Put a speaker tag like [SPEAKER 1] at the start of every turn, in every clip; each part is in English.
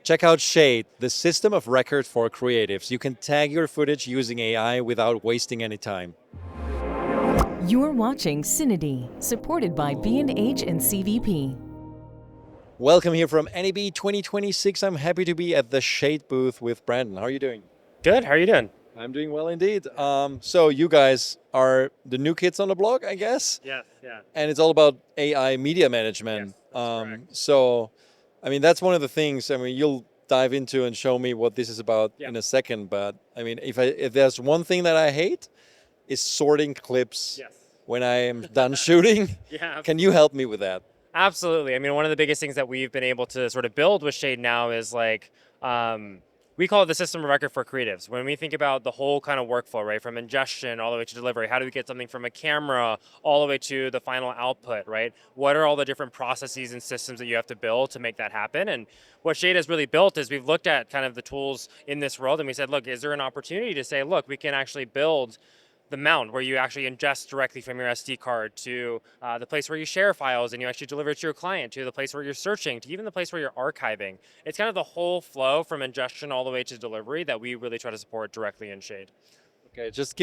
[SPEAKER 1] Check out Shade, the system of record for creatives. You can tag your footage using AI without wasting any time.
[SPEAKER 2] You're watching CineD, supported by B&H and CVP.
[SPEAKER 1] Welcome here from NAB 2026. I'm happy to be at the Shade booth with Brandon. How are you doing?
[SPEAKER 3] Good. How are you doing?
[SPEAKER 1] I'm doing well indeed. So you guys are the new kids on the block, I guess?
[SPEAKER 3] Yes. Yeah.
[SPEAKER 1] And it's all about AI media management.
[SPEAKER 3] Yes, that's correct.
[SPEAKER 1] So, I mean, that's one of the things. I mean, you'll dive into and show me what this is about
[SPEAKER 3] Yeah.
[SPEAKER 1] in a second. But I mean, if there's one thing that I hate, is sorting clips
[SPEAKER 3] Yes.
[SPEAKER 1] when I am done shooting.
[SPEAKER 3] Yeah.
[SPEAKER 1] Can you help me with that?
[SPEAKER 3] Absolutely. I mean, one of the biggest things that we've been able to sort of build with Shade now is like, we call it the system of record for creatives. When we think about the whole kind of workflow, right, from ingestion all the way to delivery, how do we get something from a camera all the way to the final output, right? What are all the different processes and systems that you have to build to make that happen? And what Shade has really built is we've looked at kind of the tools in this world and we said, look, is there an opportunity to say, look, we can actually build the mount where you actually ingest directly from your SD card to the place where you share files and you actually deliver it to your client, to the place where you're searching, to even the place where you're archiving. It's kind of the whole flow from ingestion all the way to delivery that we really try to support directly in Shade.
[SPEAKER 1] Okay, just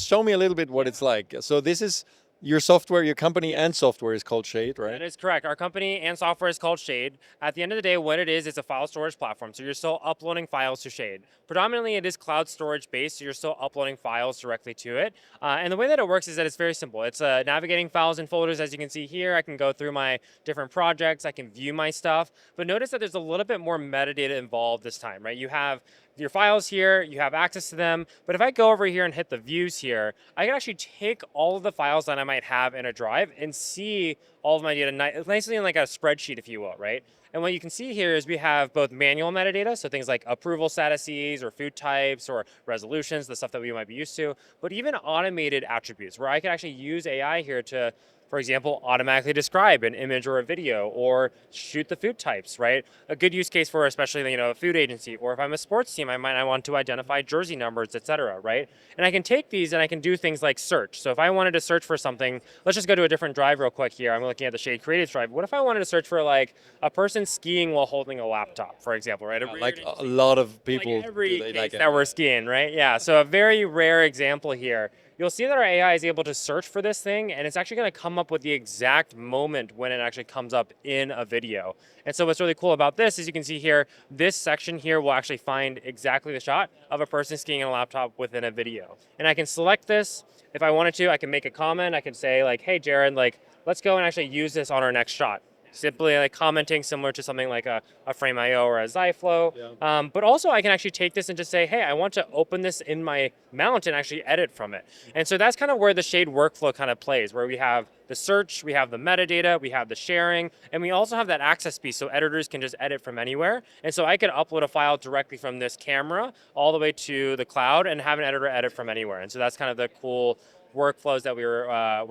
[SPEAKER 1] show me a little bit what it's like. So this is your software, your company and software is called Shade, right?
[SPEAKER 3] That is correct. Our company and software is called Shade. At the end of the day, what it is, it's a file storage platform. So you're still uploading files to Shade. Predominantly, it is cloud storage based, so you're still uploading files directly to it. And the way that it works is that it's very simple. It's navigating files and folders. As you can see here, I can go through my different projects. I can view my stuff. But notice that there's a little bit more metadata involved this time, right? You have your files here, you have access to them, but if I go over here and hit the views here, I can actually take all of the files that I might have in a drive and see all of my data nicely in like a spreadsheet, if you will, right? And what you can see here is we have both manual metadata, so things like approval statuses or food types or resolutions, the stuff that we might be used to, but even automated attributes where I can actually use AI here to, for example, automatically describe an image or a video or shoot the food types, right? A good use case for especially, a food agency, or if I'm a sports team, I want to identify jersey numbers, et cetera, right? And I can take these and I can do things like search. So if I wanted to search for something, let's just go to a different drive real quick here. I'm looking at the Shade Creatives drive. What if I wanted to search for like a person skiing while holding a laptop, for example, right?
[SPEAKER 1] Like a lot of people
[SPEAKER 3] like every
[SPEAKER 1] do they
[SPEAKER 3] case
[SPEAKER 1] like it.
[SPEAKER 3] that we're skiing, right? Yeah, so a very rare example here. You'll see that our AI is able to search for this thing, and it's actually going to come up with the exact moment when it actually comes up in a video. And so what's really cool about this is you can see here, this section here will actually find exactly the shot of a person skiing on a laptop within a video. And I can select this. If I wanted to, I can make a comment. I can say like, hey, Jared, like, let's go and actually use this on our next shot. Simply like commenting similar to something like a Frame.io or a Zyflow. Yeah. But also I can actually take this and just say, hey, I want to open this in my mount and actually edit from it. And so that's kind of where the Shade workflow kind of plays, where we have the search, we have the metadata, we have the sharing, and we also have that access piece so editors can just edit from anywhere. And so I could upload a file directly from this camera all the way to the cloud and have an editor edit from anywhere. And so that's kind of the cool workflows that we're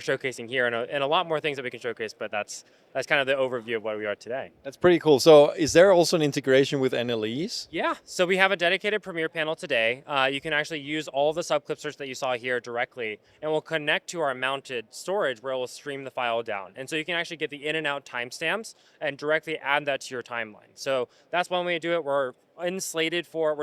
[SPEAKER 3] showcasing here, and a lot more things that we can showcase, but that's kind of the overview of what we are today.
[SPEAKER 1] That's pretty cool. So is there also an integration with NLEs?
[SPEAKER 3] Yeah, so we have a dedicated Premiere panel today. You can actually use all the subclipsers that you saw here directly, and we'll connect to our mounted storage where we'll stream the file down. And so you can actually get the in and out timestamps and directly add that to your timeline. So that's one way to do it. We're slated for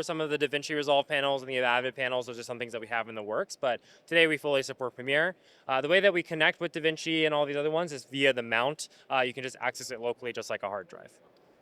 [SPEAKER 3] some of the DaVinci Resolve panels and the Avid panels. Those are some things that we have in the works, but today we fully support Premiere. The way that we connect with DaVinci and all these other ones is via the mount. You can just access it locally just like a hard drive.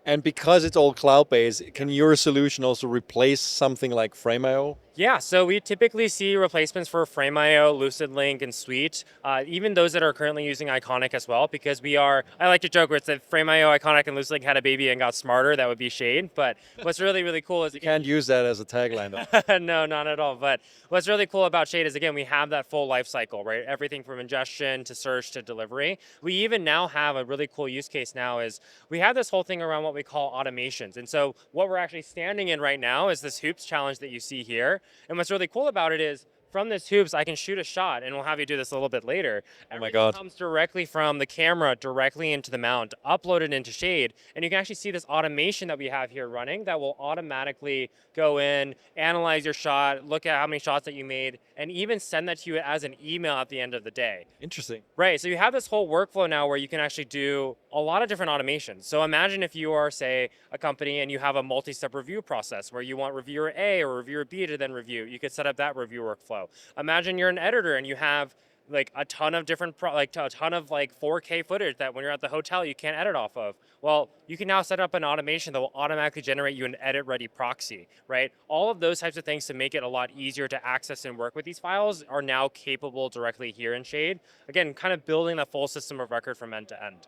[SPEAKER 1] And because it's all cloud-based, can your solution also replace something like Frame.io?
[SPEAKER 3] Yeah, so we typically see replacements for Frame.io, LucidLink, and Suite, even those that are currently using Iconic as well, because I like to joke where it's that Frame.io, Iconic, and LucidLink had a baby and got smarter, that would be Shade. But what's really, really cool is...
[SPEAKER 1] You can't use that as a tagline though.
[SPEAKER 3] No, not at all. But what's really cool about Shade is, again, we have that full life cycle, right? Everything from ingestion to search to delivery. We even now have a really cool use case now is we have this whole thing around what we call automations. And so what we're actually standing in right now is this Hoops challenge that you see here. And what's really cool about it is from this hoops, I can shoot a shot, and we'll have you do this a little bit later.
[SPEAKER 1] Oh my
[SPEAKER 3] Everything
[SPEAKER 1] God.
[SPEAKER 3] comes directly from the camera directly into the mount, uploaded into Shade, and you can actually see this automation that we have here running that will automatically go in, analyze your shot, look at how many shots that you made, and even send that to you as an email at the end of the day.
[SPEAKER 1] Interesting.
[SPEAKER 3] Right, so you have this whole workflow now where you can actually do a lot of different automations. So imagine if you are, say, a company and you have a multi-step review process where you want reviewer A or reviewer B to then review. You could set up that review workflow. Imagine you're an editor and you have like a ton of different, a ton of like 4K footage that when you're at the hotel you can't edit off of. Well, you can now set up an automation that will automatically generate you an edit-ready proxy, right? All of those types of things to make it a lot easier to access and work with these files are now capable directly here in Shade. Again, kind of building the full system of record from end to end.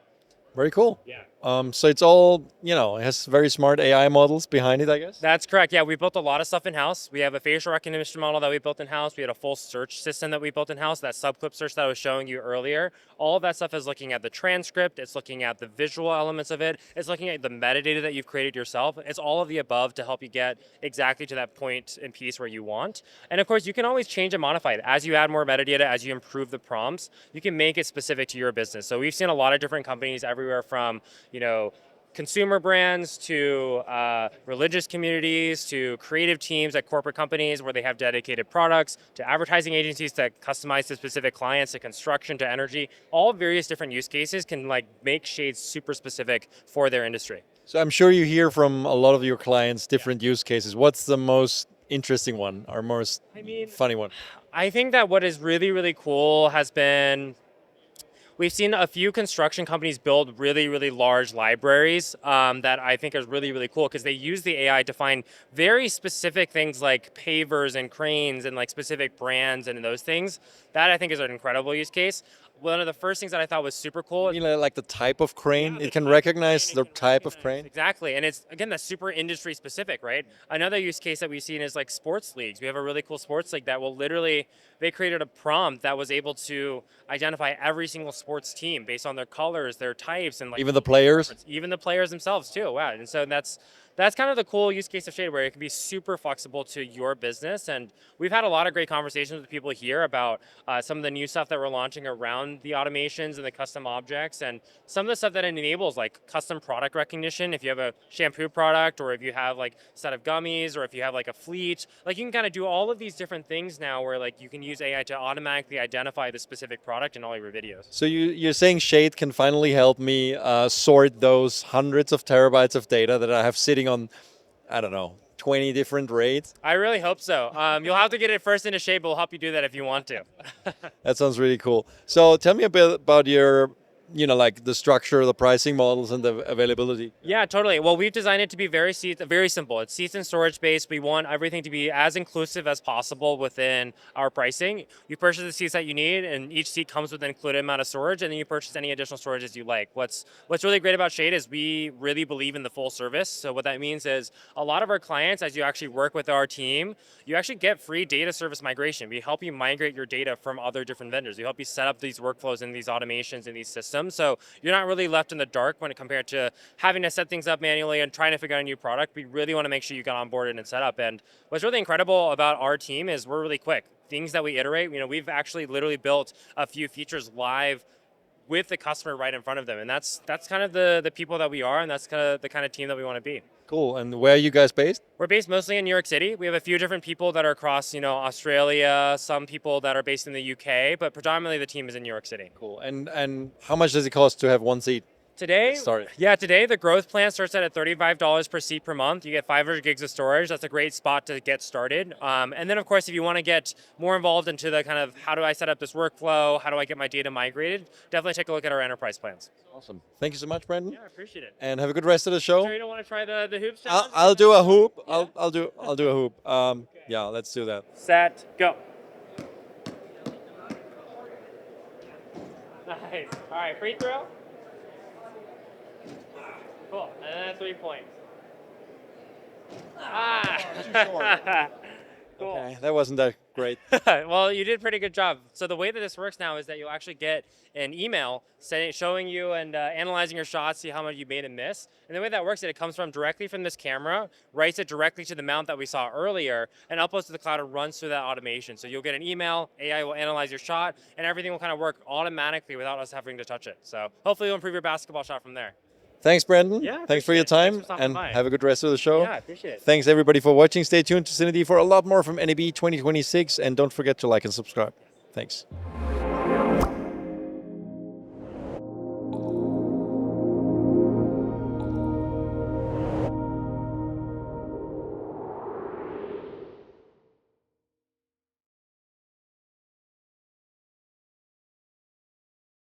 [SPEAKER 1] Very cool.
[SPEAKER 3] Yeah.
[SPEAKER 1] So it's all, it has very smart AI models behind it, I guess.
[SPEAKER 3] That's correct. Yeah, we built a lot of stuff in-house. We have a facial recognition model that we built in-house. We had a full search system that we built in-house, that subclip search that I was showing you earlier. All of that stuff is looking at the transcript. It's looking at the visual elements of it. It's looking at the metadata that you've created yourself. It's all of the above to help you get exactly to that point and piece where you want. And of course, you can always change and modify it. As you add more metadata, as you improve the prompts, you can make it specific to your business. So we've seen a lot of different companies everywhere from, consumer brands to religious communities to creative teams at corporate companies where they have dedicated products to advertising agencies that customize to specific clients to construction to energy. All various different use cases can make Shade super specific for their industry.
[SPEAKER 1] So I'm sure you hear from a lot of your clients different use cases. What's the most interesting one or most funny one?
[SPEAKER 3] I think that what is really, really cool has been we've seen a few construction companies build really, really large libraries that I think is really, really cool because they use the AI to find very specific things like pavers and cranes and specific brands and those things. That I think is an incredible use case. One of the first things that I thought was super cool.
[SPEAKER 1] Like the type of crane? It can recognize the type of crane?
[SPEAKER 3] Exactly. And it's, again, that's super industry specific, right? Another use case that we've seen is sports leagues. We have a really cool sports league that will literally, they created a prompt that was able to identify every single sports team based on their colors, their types, and
[SPEAKER 1] even the players?
[SPEAKER 3] Even the players themselves too. Wow. And so that's kind of the cool use case of Shade, where it can be super flexible to your business. And we've had a lot of great conversations with people here about some of the new stuff that we're launching around the automations and the custom objects, and some of the stuff that it enables, like custom product recognition. If you have a shampoo product, or if you have a set of gummies, or if you have a fleet, you can kind of do all of these different things now where you can use AI to automatically identify the specific product in all your videos.
[SPEAKER 1] So you're saying Shade can finally help me sort those hundreds of terabytes of data that I have sitting on, I don't know, 20 different RAIDs?
[SPEAKER 3] I really hope so. You'll have to get it first into Shade, but we'll help you do that if you want to.
[SPEAKER 1] That sounds really cool. So tell me a bit about your, the structure, the pricing models, and the availability.
[SPEAKER 3] Yeah, totally. Well, we've designed it to be very simple. It's seats and storage based. We want everything to be as inclusive as possible within our pricing. You purchase the seats that you need, and each seat comes with an included amount of storage, and then you purchase any additional storage as you like. What's really great about Shade is we really believe in the full service. So what that means is a lot of our clients, as you actually work with our team, you actually get free data service migration. We help you migrate your data from other different vendors. We help you set up these workflows and these automations and these systems. So you're not really left in the dark when compared to having to set things up manually and trying to figure out a new product. We really want to make sure you get onboarded and set up. And what's really incredible about our team is we're really quick. Things that we iterate, we've actually literally built a few features live with the customer right in front of them. And that's kind of the people that we are, and that's kind of the kind of team that we want to be.
[SPEAKER 1] Cool. And where are you guys based?
[SPEAKER 3] We're based mostly in New York City. We have a few different people that are across, Australia, some people that are based in the UK, but predominantly the team is in New York City.
[SPEAKER 1] Cool. And how much does it cost to have one seat?
[SPEAKER 3] Today,
[SPEAKER 1] Sorry.
[SPEAKER 3] Today the growth plan starts at $35 per seat per month. You get 500 gigs of storage. That's a great spot to get started. And then, of course, if you want to get more involved into the kind of how do I set up this workflow, how do I get my data migrated, definitely take a look at our enterprise plans.
[SPEAKER 1] Awesome. Thank you so much, Brandon.
[SPEAKER 3] Yeah, I appreciate it.
[SPEAKER 1] And have a good rest of the show.
[SPEAKER 3] Sure, you don't want to try the hoops?
[SPEAKER 1] I'll do a hoop.
[SPEAKER 3] Yeah.
[SPEAKER 1] I'll do a hoop. Yeah, let's do that.
[SPEAKER 3] Set, go. Nice. All right, free throw. Cool, and then 3 points.
[SPEAKER 1] Too short.
[SPEAKER 3] Cool.
[SPEAKER 1] Okay, that wasn't that great.
[SPEAKER 3] Well, you did a pretty good job. So the way that this works now is that you'll actually get an email showing you and analyzing your shots, see how much you made and miss. And the way that works is it comes directly from this camera, writes it directly to the mount that we saw earlier, and uploads to the cloud and runs through that automation. So you'll get an email, AI will analyze your shot, and everything will kind of work automatically without us having to touch it. So hopefully you'll improve your basketball shot from there.
[SPEAKER 1] Thanks, Brandon.
[SPEAKER 3] Yeah,
[SPEAKER 1] Thanks for your
[SPEAKER 3] appreciate it.
[SPEAKER 1] time,
[SPEAKER 3] Thanks for stopping
[SPEAKER 1] and
[SPEAKER 3] by.
[SPEAKER 1] have a good rest of the show.
[SPEAKER 3] Yeah, I appreciate it.
[SPEAKER 1] Thanks, everybody, for watching. Stay tuned to CineD for a lot more from NAB 2026, and don't forget to like and subscribe. Thanks.